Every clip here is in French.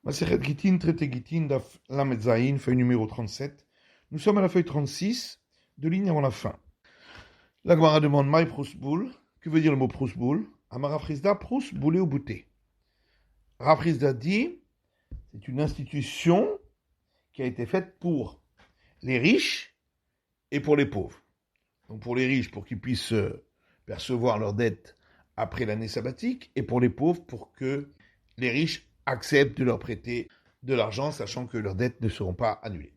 Masechet Gittin, traité Gittin, Daf Lamed Zayin, feuille numéro 37. Nous sommes à la feuille 36, deux lignes avant la fin. La Gemara demande Maï Prousboul. Que veut dire le mot Prousboul? Amara Frisda, Prous, boulé ou bouté. Rafrizda dit c'est une institution qui a été faite pour les riches et pour les pauvres. Donc pour les riches, pour qu'ils puissent percevoir leurs dettes après l'année sabbatique, et pour les pauvres, pour que les riches acceptent de leur prêter de l'argent, sachant que leurs dettes ne seront pas annulées.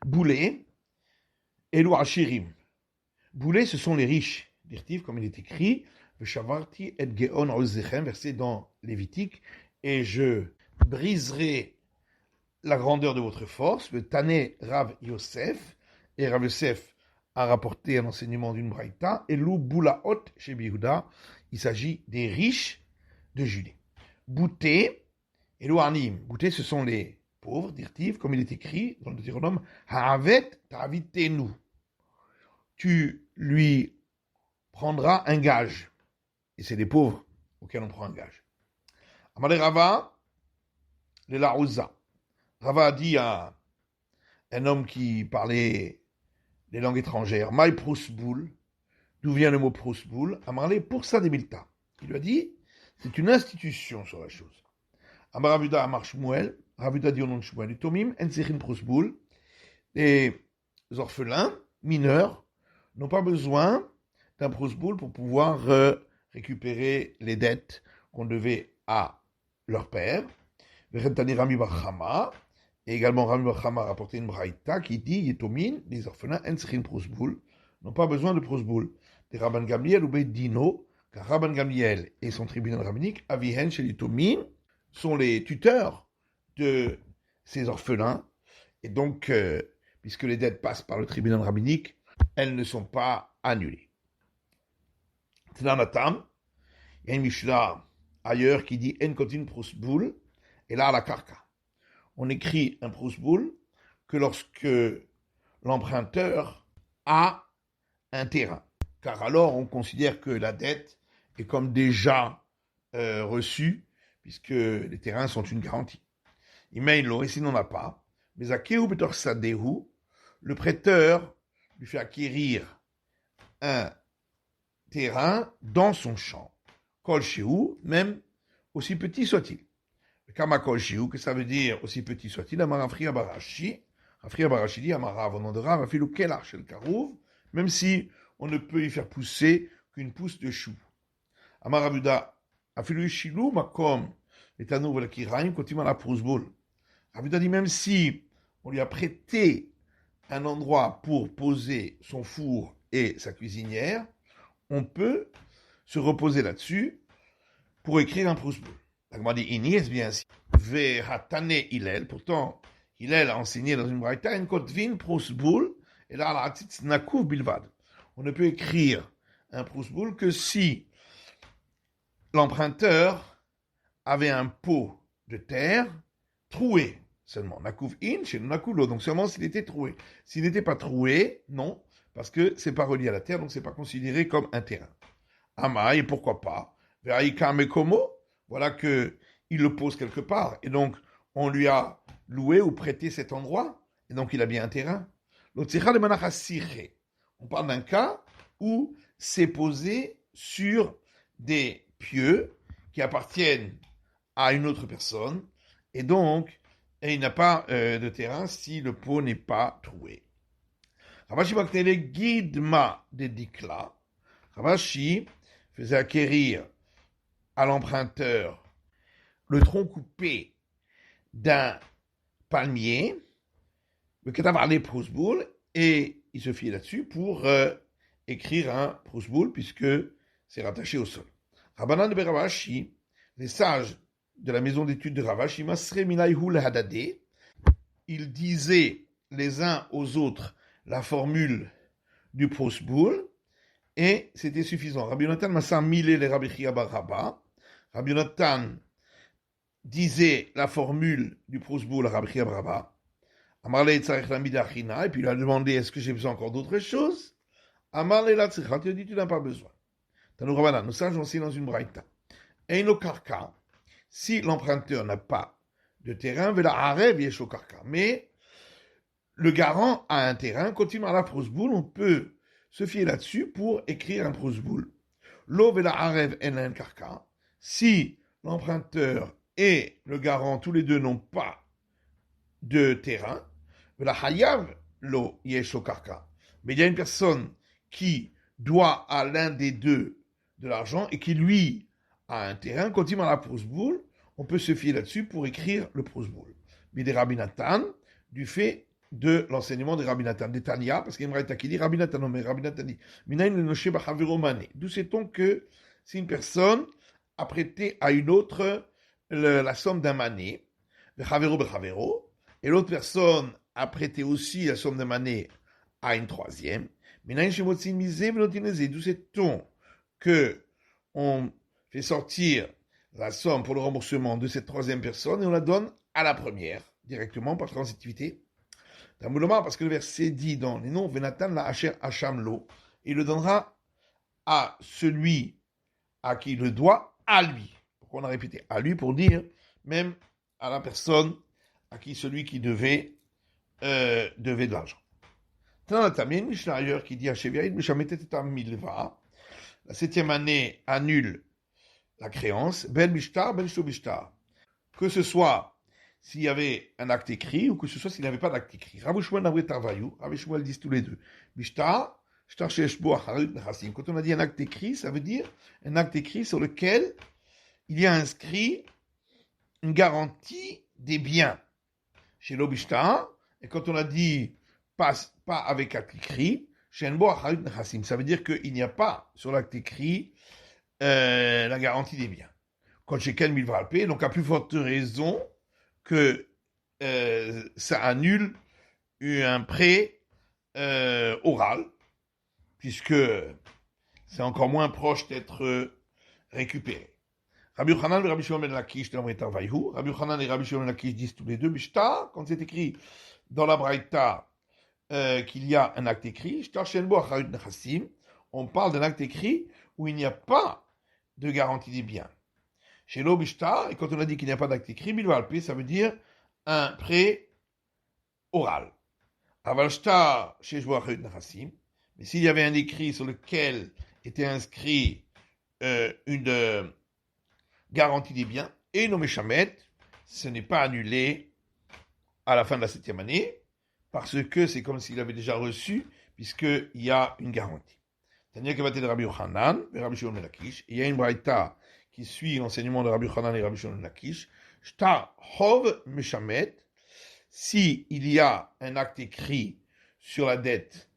Boulé, Elou Ashirim. Boulé, ce sont les riches. Dirtiv, comme il est écrit, Veshavarti et Geon Ozechem, versé dans Lévitique, et je briserai la grandeur de votre force. Le Tané Rav Yosef, et Rav Yosef a rapporté un enseignement d'une braïta, et Lou Boulaot chez Bihuda, il s'agit des riches de Judée. Bouté, et Lou Anim. Bouté, ce sont les pauvres, dirtiv, comme il est écrit dans le Deutéronome, Haavet ta'avitenu. Tu lui prendras un gage. Et c'est les pauvres auxquels on prend un gage. Amalé Rava, le Larouza. Rava a dit à un homme qui parlait les langues étrangères, Maï Prousboul, d'où vient le mot Prousboul, Amalé pour ça des Milta. Il lui a dit, c'est une institution sur la chose. Amar Ravuda Amar Shmuel, Ravuda dit au nom de Shmuel, Tomim, Ensechin Prousboul, les orphelins, mineurs, n'ont pas besoin d'un Prousboul pour pouvoir récupérer les dettes qu'on devait à leur père. Vechentani Rami Bachama, et également Rami Bachama a rapporté une braïta qui dit Yetomin, les orphelins, Ensechin Prousboul, n'ont pas besoin de Prousboul. Des Rabban Gamliel ou Beidino, car Rabban Gamliel et son tribunal rabbinique, Avihen chez Yetomin, sont les tuteurs de ces orphelins, et donc, puisque les dettes passent par le tribunal rabbinique, elles ne sont pas annulées. Tnanatam, il y a une Mishnah ailleurs qui dit En kotin prosboul, et là à la karka. On écrit un prosboul que lorsque l'emprunteur a un terrain, car alors on considère que la dette est comme déjà reçue, puisque les terrains sont une garantie. Imailo, et s'il n'en a pas, mais à Keu Betor Sadehu, le prêteur lui fait acquérir un terrain dans son champ. Kol Shehu, même aussi petit soit-il. Le Kama Kol Shehu, que ça veut dire aussi petit soit-il, Amar Afria Barashi, Afria Barashi dit, Amara, au nom de Rav, Afilu Kelar Shel Karouv, même si on ne peut y faire pousser qu'une pousse de chou. Amar Abuda, Afilu Shilu Makom, et Tanou Velakiraim, continue à la Prousboul. Abuda dit, même si on lui a prêté un endroit pour poser son four et sa cuisinière, on peut se reposer là-dessus pour écrire un Prousboul. La Gemara dit, Ini, est-ce bien ainsi? Vehatane Hillel, pourtant, Hillel a enseigné dans une braïta, en kotvin Prousboul, et là, la hatzitz nakuv bilvad. On ne peut écrire un Prousboul que si l'emprunteur avait un pot de terre troué seulement. Nakuv in, chez Nakulo, donc seulement s'il était troué. S'il n'était pas troué, non, parce que c'est pas relié à la terre, donc c'est pas considéré comme un terrain. Amaï, pourquoi pas? Ve'aïka mekomo, voilà que il le pose quelque part, et donc on lui a loué ou prêté cet endroit, et donc il a bien un terrain. L'otzicha le manachasiré. On parle d'un cas où c'est posé sur des pieux qui appartiennent à une autre personne, et donc il n'a pas de terrain si le pot n'est pas troué. Ravashi Baktele Guidma de Dikla. Ravashi faisait acquérir à l'emprunteur le tronc coupé d'un palmier, le Katavarle Prousboul, et il se fiait là-dessus pour écrire un Prousboul, puisque c'est rattaché au sol. Rabbanan de Ravashi, les sages de la maison d'études de Ravashi, Masre Minayhu le Hadadé, ils disaient les uns aux autres la formule du Prousboul, et c'était suffisant. Rabbi Yonatan Massa Milé le Rabbi Chia bar Rabba. Rabbi Yonatan disait la formule du Prousboul à Rabbi Chia bar Rabba. Amarle Tzarech Lamid Achina, et puis il a demandé est-ce que j'ai besoin encore d'autre chose? Amarle la Tzarech, il a dit tu n'as pas besoin. Tanou Rabbanan, nous sages aussi dans une braïta. Eino Karka, si l'emprunteur n'a pas de terrain, vela arev yesho karka. Mais le garant a un terrain, continue à la prosboul, on peut se fier là-dessus pour écrire un prosboul. Lo vela arev en karka. Si l'emprunteur et le garant, tous les deux, n'ont pas de terrain, vela hayav lo yesho karka. Mais il y a une personne qui doit à l'un des deux de l'argent et qui, lui, a un terrain, continue à la prosboul, on peut se fier là-dessus pour écrire le prosboul. Mais des Rabbi Nathan, du fait de l'enseignement de Rabbi Nathan, des Tania, parce qu'il y a une raïta qui dit Rabbi Nathan, non mais Rabbi Nathan dit Minayin le noshe b'chavero mané. D'où sait-on que si une personne a prêté à une autre la somme d'un mané, b'chavero b'chavero, et l'autre personne a prêté aussi la somme d'un mané à une troisième, Minayin shemotzin misé v'notinezé. D'où sait-on que on fait sortir la somme pour le remboursement de cette troisième personne et on la donne à la première, directement par transitivité. Parce que le verset dit dans les noms, Venatan la Asher Hachamlo, il le donnera à celui à qui il le doit, à lui. Pourquoi on a répété à lui pour dire, même à la personne à qui celui qui devait de l'argent. Tanatamin, Mishnah ailleurs qui dit à Sheviaïd, Mishametet Milva, la septième année annule la créance, ben bishtar, ben shobishtar. Que ce soit s'il y avait un acte écrit ou que ce soit s'il n'y avait pas d'acte écrit. Rabbi Shmuel n'avait tarvayou, Rabbi Shmuel disent tous les deux. Bishtar, shtar sheeshbo acharut nechassim. Quand on a dit un acte écrit, ça veut dire un acte écrit sur lequel il y a inscrit une garantie des biens. Chez l'obishtar, et quand on a dit pas avec acte écrit, sheeshbo acharut nechassim, ça veut dire qu'il n'y a pas sur l'acte écrit la garantie des biens. Quand chez Ken Milvalpé, donc à plus forte raison que ça annule un prêt oral, puisque c'est encore moins proche d'être récupéré. Rabbi Yochanan et Rabbi Shimon ben Lakish Rabbi Yochanan et Rabbi Shimon ben Lakish disent tous les deux, Bishtar, quand c'est écrit dans la Braïta qu'il y a un acte écrit, Shtar Shenbo Acharut Nechassim, on parle d'un acte écrit où il n'y a pas de garantie des biens. Chez l'Obishtar, et quand on a dit qu'il n'y a pas d'acte écrit, Bilvalpé, ça veut dire un prêt oral. Avalshtar, chez Joachim Nachassim, mais s'il y avait un écrit sur lequel était inscrit une garantie des biens, et non méchamet, ce n'est pas annulé à la fin de la septième année, parce que c'est comme s'il avait déjà reçu, puisqu'il y a une garantie. C'est-à-dire qu'il va être Rabbi Yochanan et Rabbi Shimon ben Lakish. Il y a une braïta qui suit l'enseignement de Rabbi Yochanan et Rabbi Shimon ben Lakish. Shtar hov meshamet. Si il y a un acte écrit sur la dette,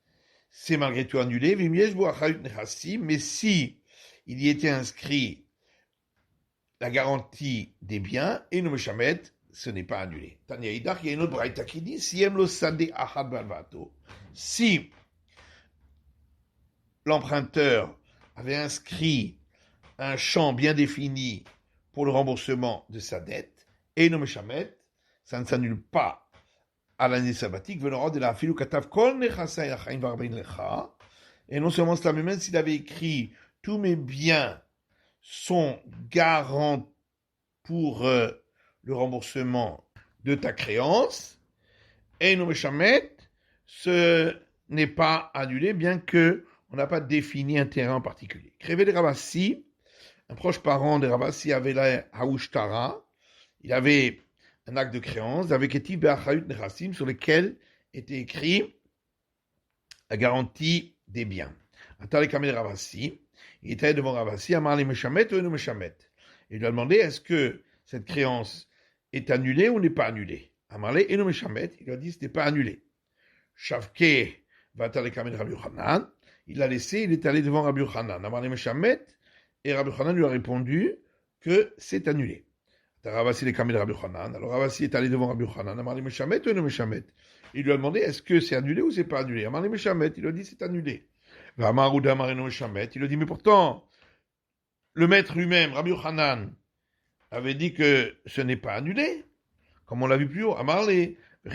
c'est malgré tout annulé. Mais si il y était inscrit la garantie des biens et non meshamet, ce n'est pas annulé. Tanya Idach, il y a une autre braïta qui dit si em lo sade ahad balvato. Si l'emprunteur avait inscrit un champ bien défini pour le remboursement de sa dette, et non méchamet, ça ne s'annule pas à l'année sabbatique, et non seulement cela, mais même s'il avait écrit tous mes biens sont garants pour le remboursement de ta créance, et non méchamet, ce n'est pas annulé, bien que on n'a pas défini un terrain en particulier. Crévé de Ravassi, un proche parent de Ravassi avait la Haushtara, il avait un acte de créance, avec Etiv Be'achayut Nechassim, sur lequel était écrit la garantie des biens. Atale Kamel Ravassi, il était devant Ravassi, Amar les Meshamet ou non Meshamet. Il lui a demandé est-ce que cette créance est annulée ou n'est pas annulée. Amar les non Meshamet, il lui a dit ce n'est pas annulé. Shavke Vatale Kamel Rabbi Yochanan, il l'a laissé, il est allé devant Rabbi Yochanan. Amar les Meshamet, et Rabbi Yochanan lui a répondu que c'est annulé. Ravassi les Kamel Rabbi Yochanan. Alors Ravassi est allé devant Rabbi Yochanan. Amar les Meshamet ou non Meshamet. Il lui a demandé est-ce que c'est annulé ou c'est pas annulé. Amar les Meshamet, il lui a dit c'est annulé. Amar ou Damar non Meshamet, il lui a dit mais pourtant le maître lui-même, Rabbi Yochanan, avait dit que ce n'est pas annulé, comme on l'a vu plus haut. Amar les il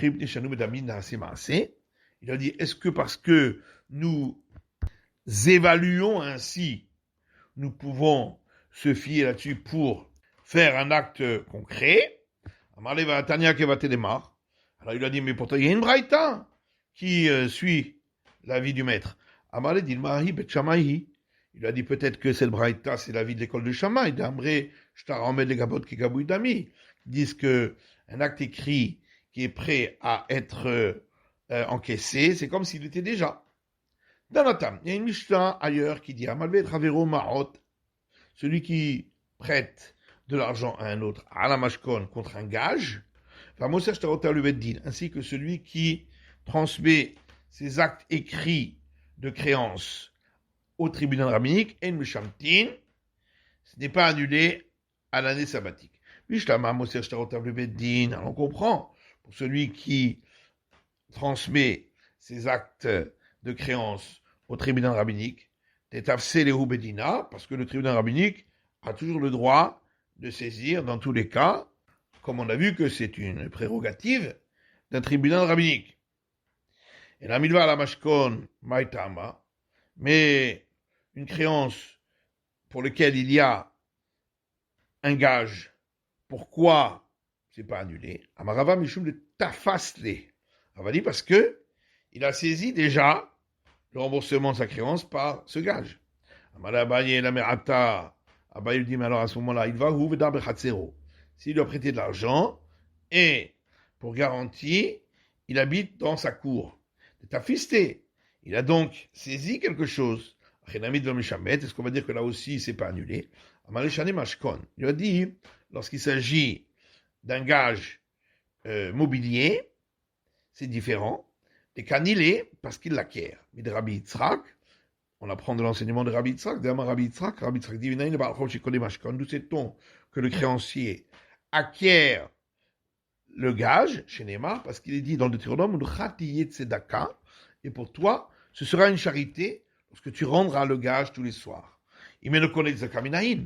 a dit est-ce que parce que nous évaluons ainsi, nous pouvons se fier là-dessus pour faire un acte concret. Amarle va Tania Kevatelemar. Alors il a dit, mais pourtant il y a une braïta qui suit l'avis du maître. Amarle dit, Mahi Bet Shamahi. Il a dit peut-être que cette braïta, c'est l'avis de l'école de Shammai, d'Amré, Shtaramel, les Gabot, Kigabouy Dami, qui disent que un acte écrit qui est prêt à être encaissé, c'est comme s'il était déjà. Dans la table, il y a une Mishnah ailleurs qui dit Amalve Travero Mahot, celui qui prête de l'argent à un autre, à la mashkon, contre un gage, ainsi que celui qui transmet ses actes écrits de créance au tribunal rabbinique, et ce n'est pas annulé à l'année sabbatique. Alors on comprend, pour celui qui transmet ses actes de créance au tribunal rabbinique, parce que le tribunal rabbinique a toujours le droit de saisir dans tous les cas, comme on a vu que c'est une prérogative d'un tribunal rabbinique. Et la milva à la mashkon maïtama, mais une créance pour laquelle il y a un gage, pourquoi c'est pas annulé? Amarava mishum de tafasle. On va dire parce que il a saisi déjà le remboursement de sa créance par ce gage. Amala Abaye la merata. Abaye dit, mais alors à ce moment-là, il va où vedar bechatzero. S'il doit prêter de l'argent et pour garantie, il habite dans sa cour. De tafisté. Il a donc saisi quelque chose. Est-ce qu'on va dire que là aussi, c'est pas annulé? Il a dit, lorsqu'il s'agit d'un gage mobilier, c'est différent. Et canilé, parce qu'il l'acquiert. Mais de Rabbi Yitzhak, on apprend de l'enseignement de Rabbi Yitzhak, Rabbi Yitzhak dit, d'où sait-on que le créancier acquiert le gage, chez Neymar, parce qu'il est dit dans le Deutéronome, et pour toi, ce sera une charité lorsque tu rendras le gage tous les soirs. Il me le connaît de Zakaminahin.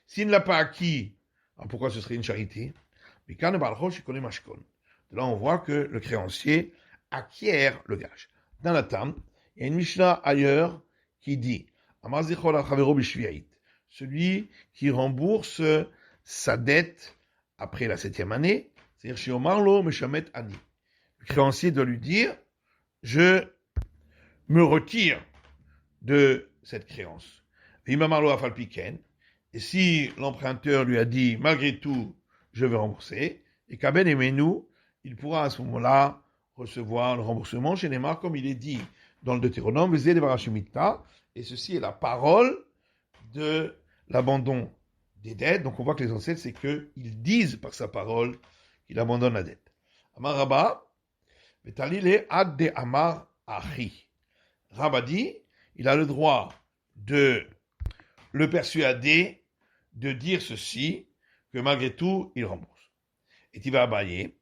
S'il ne l'a pas acquis, alors pourquoi ce serait une charité? De là, on voit que le créancier acquiert le gage. Dans la Tam, il y a une Mishnah ailleurs qui dit celui qui rembourse sa dette après la 7e année, c'est-à-dire chez Omarlo Meshamet Ani. Le créancier doit lui dire je me retire de cette créance. Et si l'emprunteur lui a dit malgré tout je vais rembourser, et Kaben et Menou, il pourra à ce moment-là recevoir le remboursement chez Neymar, comme il est dit dans le Deutéronome, et ceci est la parole de l'abandon des dettes. Donc on voit que les ancêtres, c'est qu'ils disent par sa parole qu'il abandonne la dette. Amar Rabba, Betalile ad de Amar Achi. Rabba dit, il a le droit de le persuader de dire ceci, que malgré tout, il rembourse. Et il va Abaye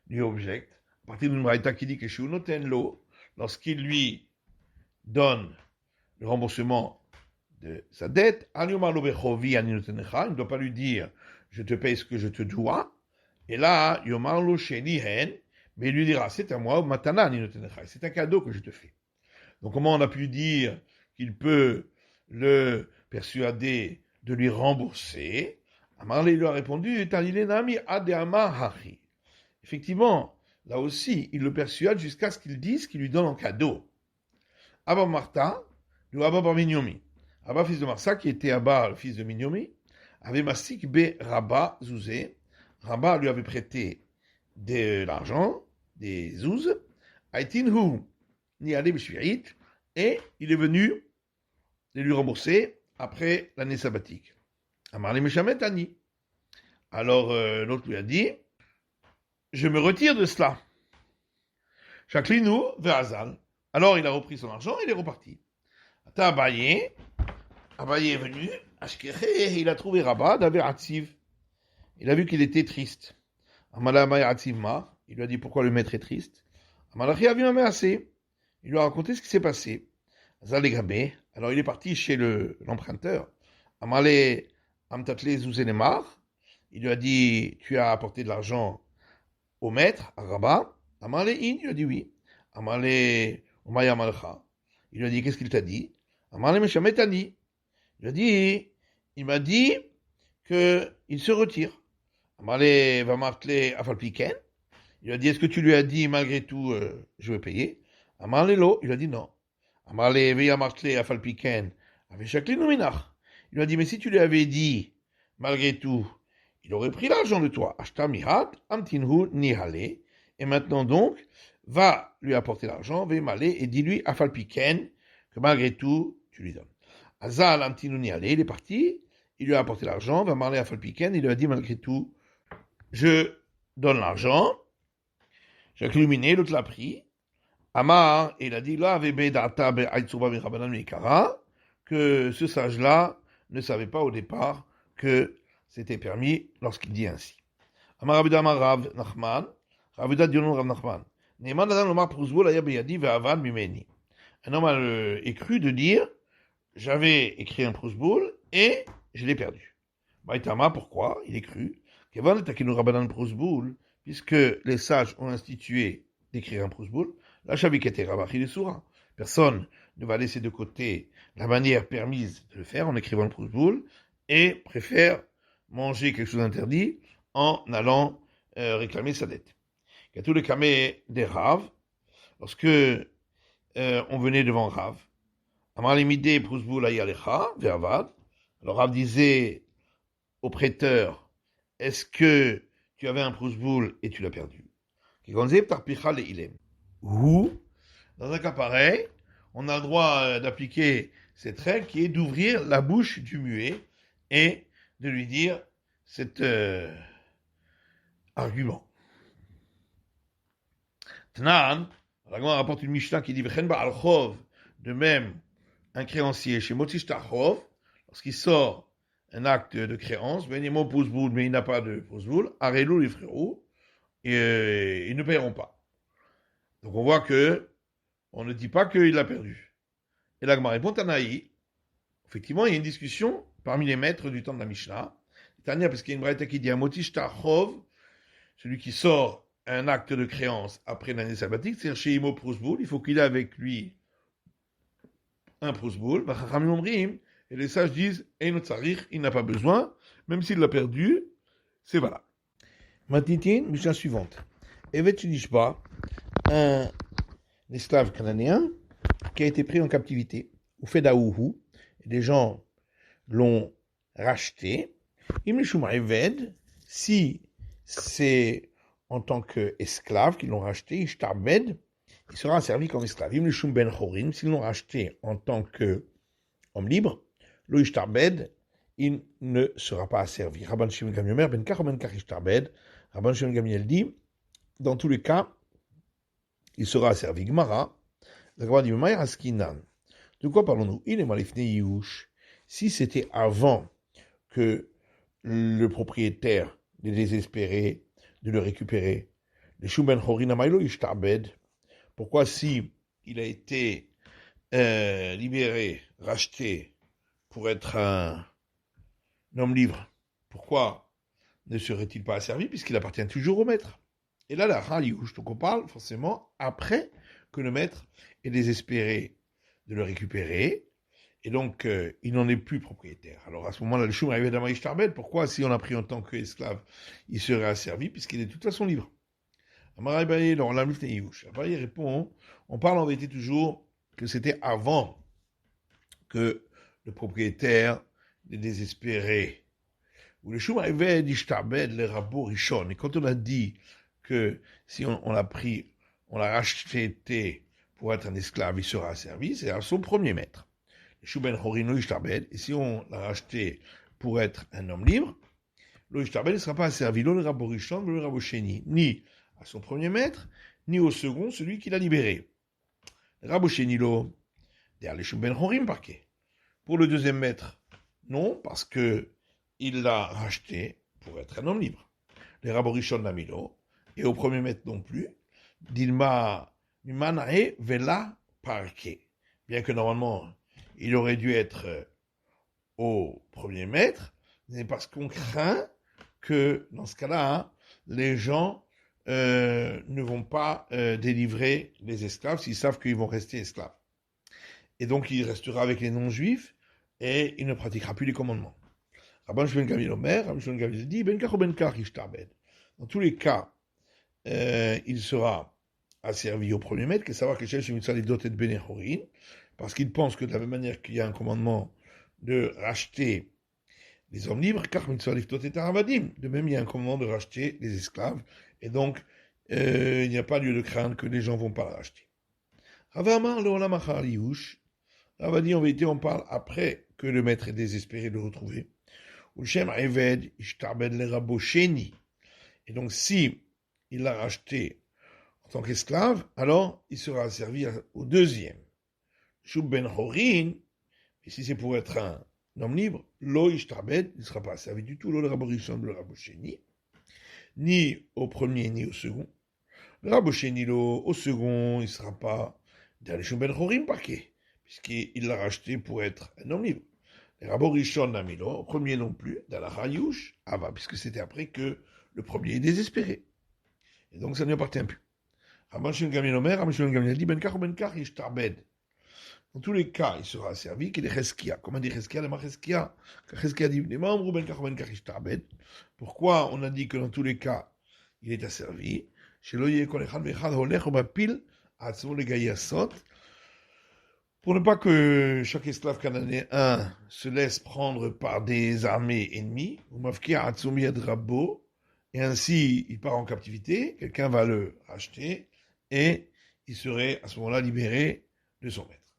lui objecte, à partir d'une braïta qui dit que Shunoten lo, lorsqu'il lui donne le remboursement de sa dette, il ne doit pas lui dire je te paye ce que je te dois, et là, Yomarlo Shenihen, mais il lui dira c'est à moi, Matana c'est un cadeau que je te fais. Donc comment on a pu dire qu'il peut le persuader de lui rembourser? Amarle lui a répondu, effectivement, là aussi, il le persuade jusqu'à ce qu'il dise qu'il lui donne en cadeau. Abba Martha, ou Abba Bar Minyomi. Abba, fils de Marsa, qui était Abba, le fils de Minyomi, avait Masik be Rabba Zouzé. Rabba lui avait prêté de l'argent, des zouz, Aitinhu, ni Ale Bishvirit, et il est venu de lui rembourser après l'année sabbatique. Amarle Meshamet Ani. Alors l'autre lui a dit, je me retire de cela. Chaklinu ve'azal. Alors il a repris son argent et il est reparti. Ata Abaye est venu, Ashkeche, il a trouvé Rabba d'Aver Atziv. Il a vu qu'il était triste. Amala Abaye Atziv ma. Il lui a dit pourquoi le maître est triste. Amalachi a vu un assez. Il lui a raconté ce qui s'est passé. Azal Egabe. Alors il est parti chez l'emprunteur. Amale Amtatle Zouzenemar. Il lui a dit tu as apporté de l'argent au maître, à Rabba. Amale In, il lui a dit oui. Amale Umaya Malcha. Il lui a dit qu'est-ce qu'il t'a dit? Amale Meshametani. Il a dit, il m'a dit qu'il se retire. Amarle va marteler Afalpiken. Il lui a dit, est-ce que tu lui as dit, malgré tout, je vais payer? Amarle lo, il lui a dit non. Amarle veya marteler Afalpiken. Avec Jacqueline Nominach. Il lui a dit, mais si tu lui avais dit, malgré tout, il aurait pris l'argent de toi. Ashta mihat, amtinhu nihale. Et maintenant donc, va lui apporter l'argent, va m'aller et dis-lui Afalpiken, que malgré tout, tu lui donnes. Azal amtinhu nihale, il est parti, il lui a apporté l'argent, va marler Afalpiken, il lui a dit malgré tout, je donne l'argent. Jacques Luminé, l'autre l'a pris. Amar, il a dit, là, que ce sage-là ne savait pas au départ que c'était permis lorsqu'il dit ainsi. Amar Abida Rav Nachman, Ravida Dionon Rav Nachman. Neman Adam Lomar Pruzbul Aya Beyadi Ve'avad Mimeni. Un homme est cru de dire, j'avais écrit un Pruzbul et je l'ai perdu. Baïtama, pourquoi? Il est cru. Kevan Takinu Rabbanan Pruzbul, puisque les sages ont institué d'écrire un Pruzbul, la Shabikete Rabachi de Soura. Personne ne va laisser de côté la manière permise de le faire en écrivant le Pruzbul et préfère manger quelque chose d'interdit en allant réclamer sa dette. Katou le kamé des Rav, lorsque on venait devant Rav, Amar limide Pruzbul ayalecha ve'avad. Alors Rav disait au prêteur, est-ce que tu avais un Pruzbul et tu l'as perdu? Ou, dans un cas pareil, on a le droit d'appliquer cette règle qui est d'ouvrir la bouche du muet et de lui dire cet argument. Tnan, la Gemara rapporte une Mishnah qui dit V'chen ba'al chov, de même un créancier chez Motish Tachov, lorsqu'il sort un acte de créance, mais il n'a pas de posboul, arelou les frérot, et ils ne paieront pas. Donc on voit que on ne dit pas qu'il l'a perdu. Et la Gemara répond Tanaï. Effectivement, il y a une discussion parmi les maîtres du temps de la Mishnah. Tania, parce qu'il y a une braïta qui dit Motish Tachov, celui qui sort un acte de créance après l'année sabbatique, c'est chez Imo Prosboul, il faut qu'il ait avec lui un Prosboul, et les sages disent, il n'a pas besoin, même s'il l'a perdu, c'est valable. Maintenant, Mishnah suivante. Evet Shunishba, un esclave cananéen qui a été pris en captivité, ou fait d'Aouhou, des gens l'ont racheté. Si c'est en tant qu'esclave qu'ils l'ont racheté, Ishtarbed, il sera servi comme esclave. S'ils l'ont racheté en tant qu'homme libre, lo Ishtarbed, il ne sera pas asservi. Rabban Shimon Gamliel ben kach ben kach Ishtarbed. Rabban Shimon Gamliel dit, dans tous les cas, il sera asservi. Gemara, la Gemara dit, Maïr Askinan. De quoi parlons-nous? Il est malifne Yush. Si c'était avant que le propriétaire les désespéré de le récupérer, le Shumben Chorin Amailo Ishtarbed, pourquoi si il a été libéré, racheté pour être un homme libre, pourquoi ne serait-il pas asservi puisqu'il appartient toujours au maître? Et là, la Raliouche, donc on parle forcément après que le maître est désespéré de le récupérer, et donc il n'en est plus propriétaire. Alors à ce moment-là, le Shum arrivait d'Amaï Tarbed, pourquoi si on l'a pris en tant qu'esclave, il serait asservi puisqu'il est de toute façon libre? Amaï Baye, alors la Mifne Yush. Abaye répond, on parle en vérité toujours que c'était avant que le propriétaire est désespéré. Où le Shum arrivait d'Ishtarbed, le Rabbo Rishon. Et quand on a dit que si on l'a pris, on l'a racheté pour être un esclave, il sera asservi, c'est à son premier maître. Shuben Horino Ishtarbed, et si on l'a racheté pour être un homme libre, le Ishtarbed ne sera pas asservi, le Rabbo Rishon, le Rabbo Sheni, ni à son premier maître, ni au second, celui qui l'a libéré. Rabbo Sheni, derrière le Shuben Horim, parquet. Pour le deuxième maître, non, parce que il l'a racheté pour être un homme libre. Le Rabbo Rishon Namilo, et au premier maître non plus, Dilma Mimanae Vela Parquet. Bien que normalement, il aurait dû être au premier maître, mais parce qu'on craint que, dans ce cas-là, les gens ne vont pas délivrer les esclaves s'ils savent qu'ils vont rester esclaves. Et donc, il restera avec les non-juifs et il ne pratiquera plus les commandements. Rabban Shimon Gamliel Omer, Rabban Shimon Gamliel dit, ben kach ou ben kach ishtabed. Dans tous les cas, il sera asservi au premier maître, que savoir que Shel Shemitzah Livdot et Benechorin, parce qu'il pense que de la même manière qu'il y a un commandement de racheter les hommes libres, car Mitzvah Livdot et Aravadim, de même il y a un commandement de racheter les esclaves, et donc il n'y a pas lieu de craindre que les gens ne vont pas la racheter. Rava Amar Leolam Achar Liyush, Rava dit en vérité on parle après que le maître est désespéré de le retrouver. Ulshem Eved Ishtabed le Rabo Sheni. Et donc si il l'a racheté en tant qu'esclave, alors il sera asservi au deuxième. Shub Ben Horin, et si c'est pour être un homme libre, Lo Ishtabed, il ne sera pas asservi du tout, Lo le Rabo Rishon, le Rabo Sheni, ni au premier ni au second. Le Rabo Sheni, au second, il ne sera pas dans le Shub Ben Horin paquet, puisqu'il l'a racheté pour être un homme libre. Le Rabo Rishon Namilo, au premier non plus, dans la Hayush, Ava, puisque c'était après que le premier est désespéré. Et donc ça ne lui appartient plus. Rabban Shimon Gamliel Omer, Rabban Shimon Gamliel dit, ben kach ou ben kach ishtarbed. Dans tous les cas, il sera asservi qu'il est Cheskia. Comment dit Cheskia? Le Cheskia. Cheskia dit, les membres ben kach ou ben kach ishtarbed. Pourquoi on a dit que dans tous les cas, il est asservi? Chez l'oye kol echad vechad holech ou bapil atzmo le gayasot. Pour ne pas que chaque esclave cananéen se laisse prendre par des armées ennemies, ou mafkia atzmo yad rabbo, et ainsi il part en captivité, quelqu'un va le racheter, et il serait à ce moment-là libéré de son maître.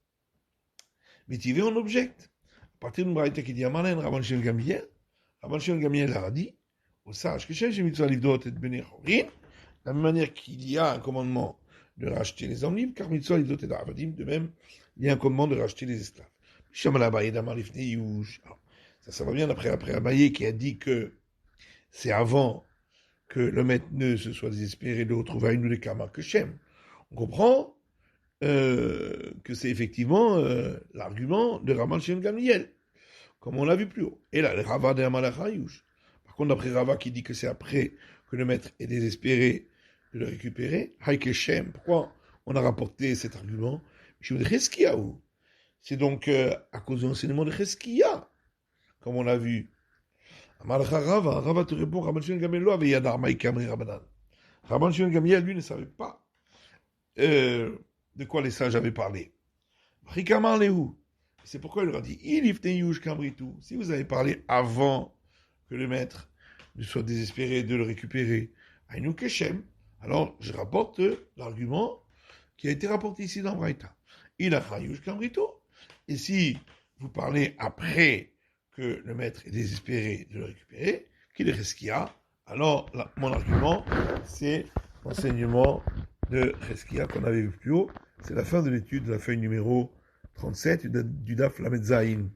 Mais tu veux, on objecte. À partir d'une braïta qui dit Amanen, Rabban Shimon Gamliel a dit, au sage que Shel Shemitzvah Livdot et Benechorin, de la même manière qu'il y a un commandement de racheter les hommes libres, car Mitzvah Livdot et Avadim, de même, il y a un commandement de racheter les esclaves. Ça va bien après Abaye qui a dit que c'est avant que le maître ne se soit désespéré de retrouver à une ou des kamas que Shem. On comprend que c'est effectivement l'argument de Rabban Shimon Gamliel, comme on l'a vu plus haut. Et là, le Rava de Amalach Hayush. Par contre, d'après Rava qui dit que c'est après que le maître est désespéré de le récupérer, Haïke Shem, pourquoi on a rapporté cet argument? C'est donc à cause de l'enseignement de Cheskia, comme on l'a vu. Rava te répond, Rabban Shimon Gamliel lo avait yadar maïkamri Rabbanan. Rabban Shimon Gamliel, lui, ne savait pas de quoi les sages avaient parlé. Rikamar lehu. C'est pourquoi il leur a dit, si vous avez parlé avant que le maître ne soit désespéré de le récupérer, Ainu Keshem, alors je rapporte l'argument qui a été rapporté ici dans Braïta. Il a Chayush Kamrito. Et si vous parlez après que le maître est désespéré de le récupérer, qu'il est Cheskia, alors mon argument, c'est l'enseignement de Cheskia qu'on avait vu plus haut. C'est la fin de l'étude de la feuille numéro 37 du Daf Lamed Zayin.